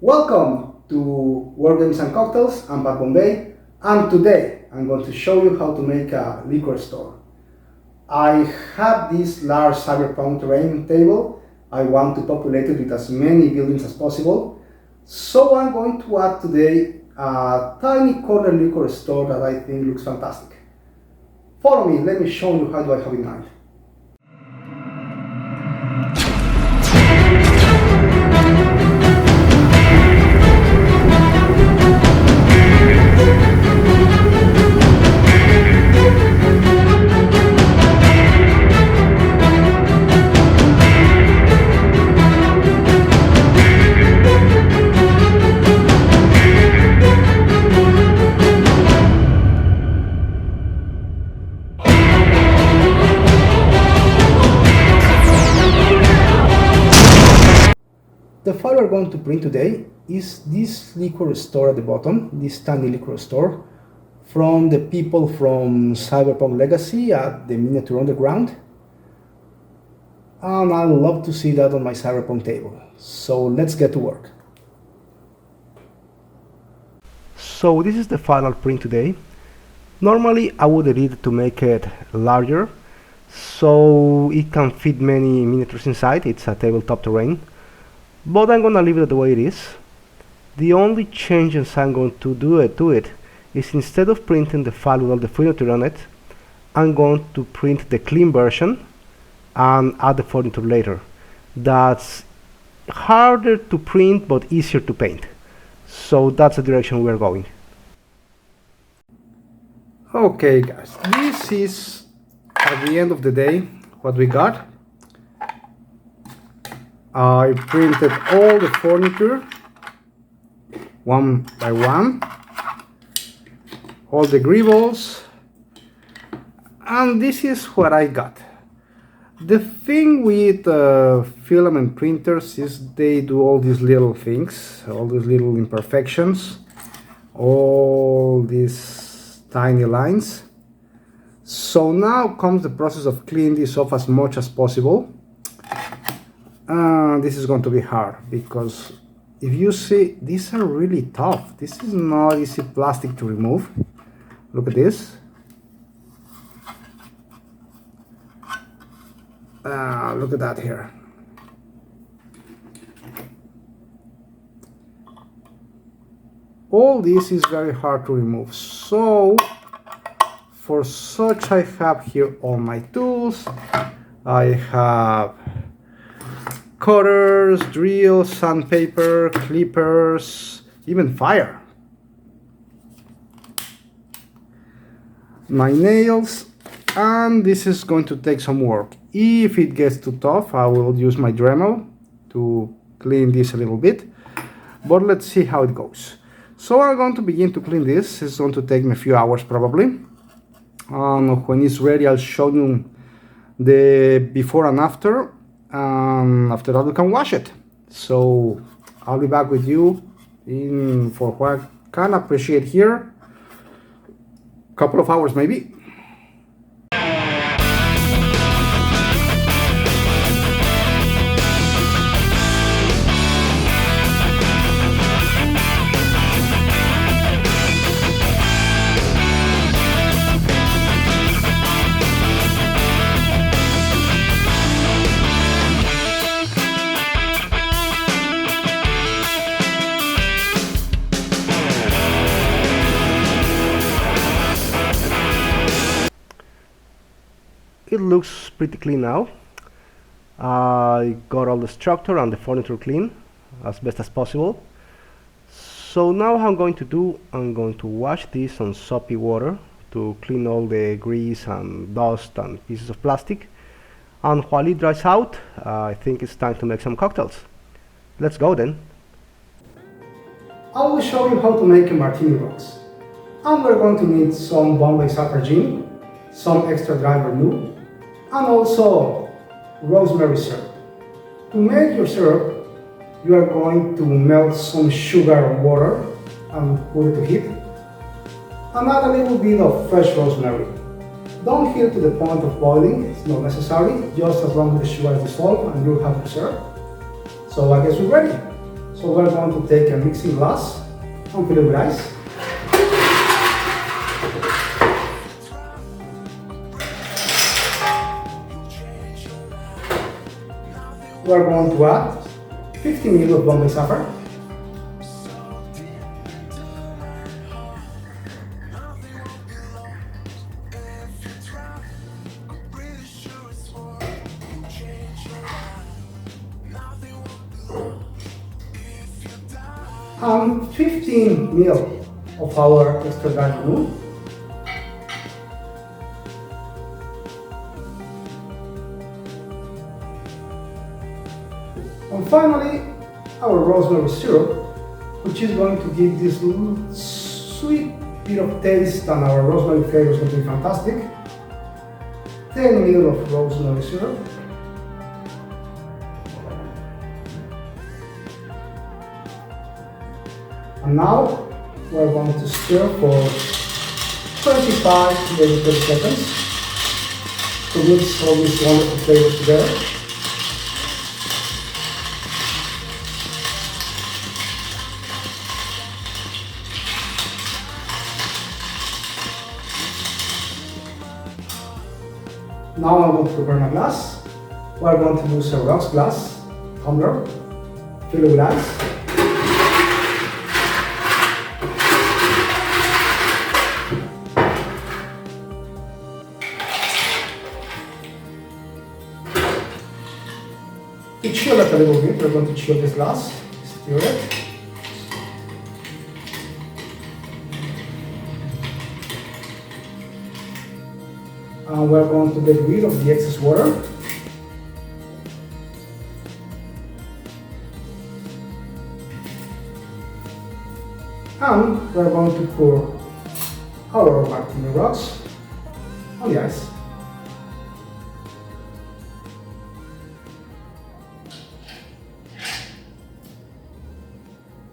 Welcome to Wargames and Cocktails. I'm Pat Bombay, and today I'm going to show you how to make a liquor store. I have this large cyberpunk terrain table. I want to populate it with as many buildings as possible. So I'm going to add today a tiny corner liquor store that I think looks fantastic. Follow me, let me show you how do I have in mind. The file we're going to print today is this liquor store at the bottom, this tiny liquor store from the people from Cyberpunk Legacy at the Miniature Underground. And I love to see that on my Cyberpunk table. So let's get to work. So this is the file I'll print today. Normally I would edit it to make it larger so it can fit many miniatures inside. It's a tabletop terrain. But I'm gonna leave it the way it is. The only changes I'm going to do to it is instead of printing the file with all the furniture on it, I'm going to print the clean version and add the furniture later. That's harder to print but easier to paint. So that's the direction we're going. Okay guys, this is at the end of the day what we got. I printed all the furniture one by one, all the greebles, and this is what I got. The thing with filament printers is they do all these little things, all these little imperfections, all these tiny lines. So now comes the process of cleaning this off as much as possible. This is going to be hard because if you see, these are really tough. This is not easy plastic to remove. Look at this. Look at that here. All this is very hard to remove. So for such I have here all my tools. I have cutters, drills, sandpaper, clippers, even fire. My nails, and this is going to take some work. If it gets too tough, I will use my Dremel to clean this a little bit, but let's see how it goes. So I'm going to begin to clean this. It's going to take me a few hours probably. When it's ready, I'll show you the before and after. After that we can wash it. So I'll be back with you for what I can appreciate here, couple of hours maybe. It looks pretty clean now. I got all the structure and the furniture clean as best as possible. So now what I'm going to do, I'm going to wash this on soapy water to clean all the grease and dust and pieces of plastic. And while it dries out, I think it's time to make some cocktails. Let's go then. I will show you how to make a martini rocks. And we're going to need some Bombay Sapphire gin, some extra dry vermouth, and also rosemary syrup. To make your syrup, you are going to melt some sugar and water and put it to heat. And add a little bit of fresh rosemary. Don't heat to the point of boiling, it's not necessary, just as long as the sugar is dissolved and you have the syrup. So I guess we're ready. So we're going to take a mixing glass and fill it with ice. We're going to add 50 ml of Bombay sapphire. And 15 ml of our extra dry glue. And finally, our rosemary syrup, which is going to give this little sweet bit of taste, and our rosemary flavor is going to be fantastic. 10 ml of rosemary syrup. And now we're going to stir for 25 to maybe 30 seconds to mix all these wonderful flavors together. Now I'm going to prepare my glass. We're going to use a rocks glass tumbler, fill it with ice. To chill it a little bit, we're going to chill this glass, stir it. And we're going to get rid of the excess water. And we're going to pour our martini rocks on the ice.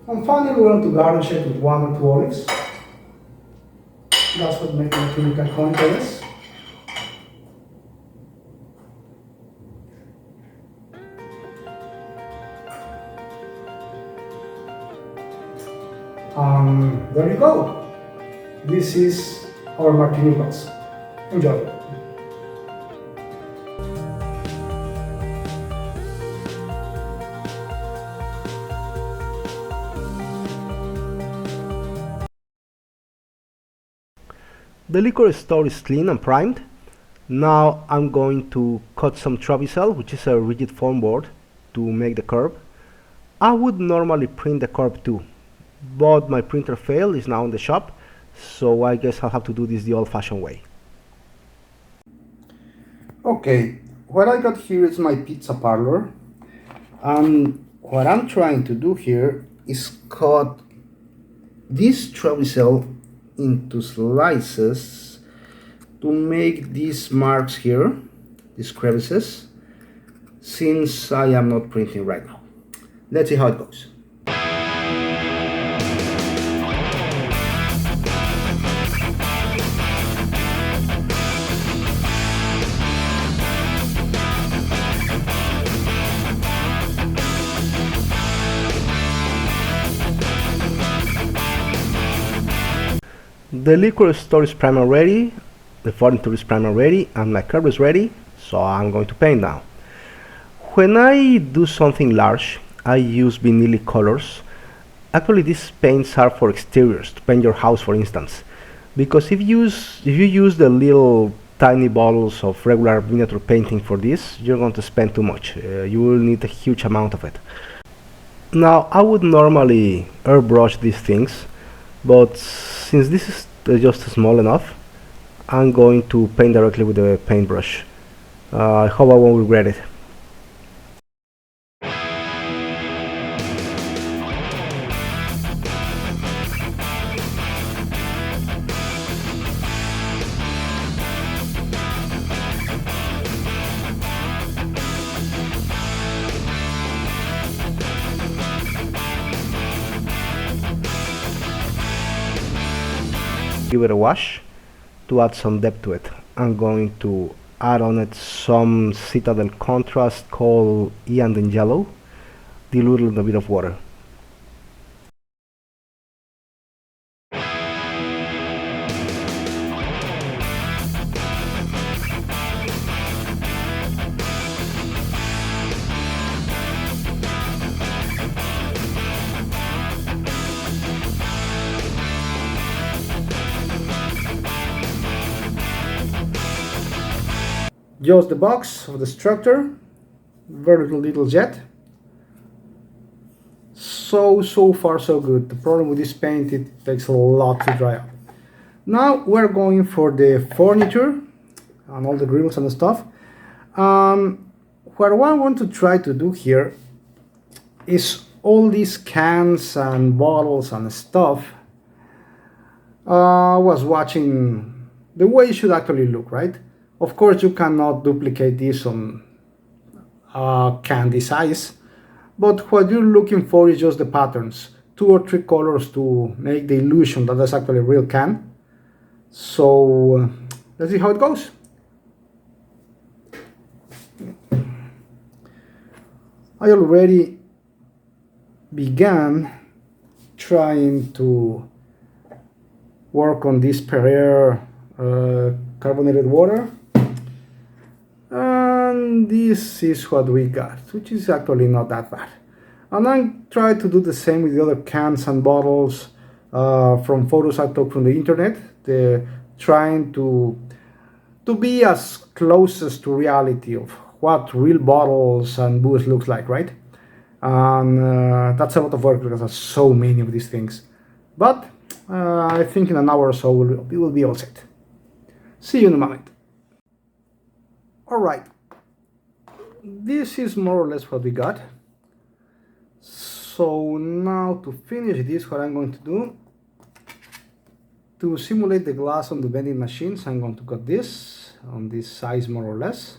And finally, we're going to garnish it with 1 or 2 olives. That's what makes the chemical contents. There you go. This is our martini glass. Enjoy. The liquor store is clean and primed. Now I'm going to cut some trabicel, which is a rigid foam board, to make the curb. I would normally print the curb too, but my printer failed, is now in the shop, so I guess I'll have to do this the old-fashioned way. Okay, what I got here is my pizza parlor, and what I'm trying to do here is cut this trabicel into slices to make these marks here, these crevices, since I am not printing right now. Let's see how it goes. The liquor store is primer ready, the furniture is primer ready, and my curve is ready, so I'm going to paint now. When I do something large, I use vinylic colors. Actually, these paints are for exteriors, to paint your house, for instance, because if you use the little tiny bottles of regular miniature painting for this, you're going to spend too much. You will need a huge amount of it. Now, I would normally airbrush these things, but since this is just small enough, I'm going to paint directly with the paintbrush. I hope I won't regret it. Give it a wash to add some depth to it. I'm going to add on it some citadel contrast called Ian in yellow, diluted in a bit of water. just the box of the structure, very little yet. So far so good. The problem with this paint, it takes a lot to dry up. Now we're going for the furniture and all the grills and stuff. What I want to try to do here is all these cans and bottles and stuff. I was watching the way it should actually look, right? Of course, you cannot duplicate this on candy size, but what you're looking for is just the patterns, 2 or 3 colors to make the illusion that that's actually a real can. So let's see how it goes. I already began trying to work on this Perrier carbonated water, and this is what we got, which is actually not that bad. And I try to do the same with the other cans and bottles from photos I took from the internet, trying to be as closest to reality of what real bottles and booze looks like, right? And that's a lot of work because there's so many of these things. But I think in an hour or so we will be all set. See you in a moment. Alright, this is more or less what we got. So now to finish this, what I'm going to do, to simulate the glass on the vending machines, I'm going to cut this on this size more or less.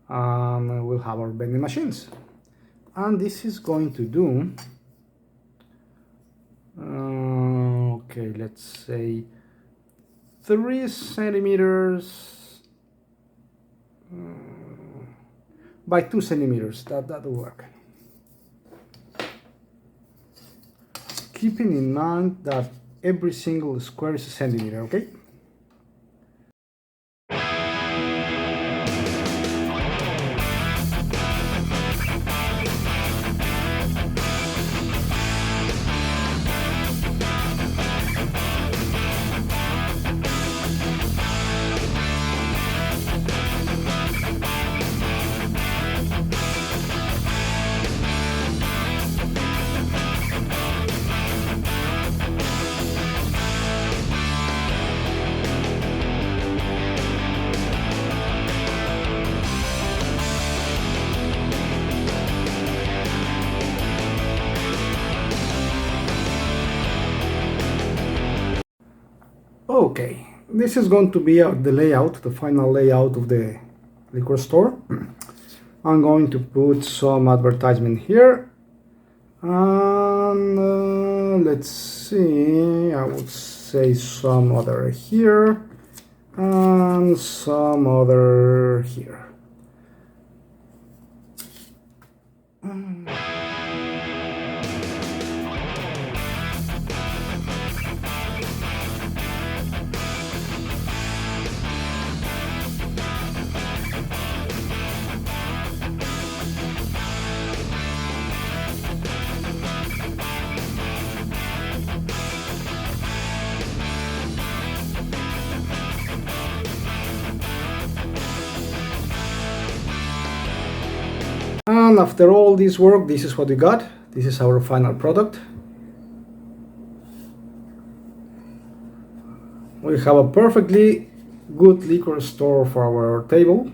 And we'll have our vending machines. And this is going to do, okay, let's say 3 centimeters by 2 centimeters. That'll work. Keeping in mind that every single square is a centimeter, okay? Okay, this is going to be the layout, the final layout of the liquor store. I'm going to put some advertisement here, and let's see, I would say some other here, and some other here. And after all this work, this is what we got. This is our final product. We have a perfectly good liquor store for our table.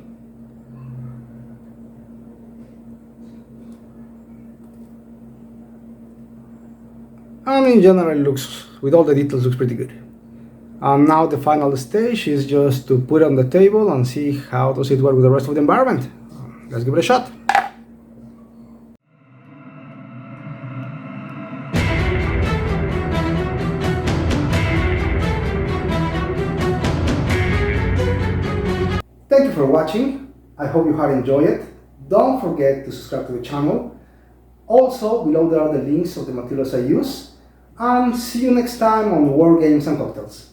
And in general, it looks, with all the details, looks pretty good. And now the final stage is just to put it on the table and see how does it work with the rest of the environment. Let's give it a shot. Thank you for watching. I hope you have enjoyed it. Don't forget to subscribe to the channel. Also, below there are the links of the materials I use. And see you next time on War Games and Cocktails.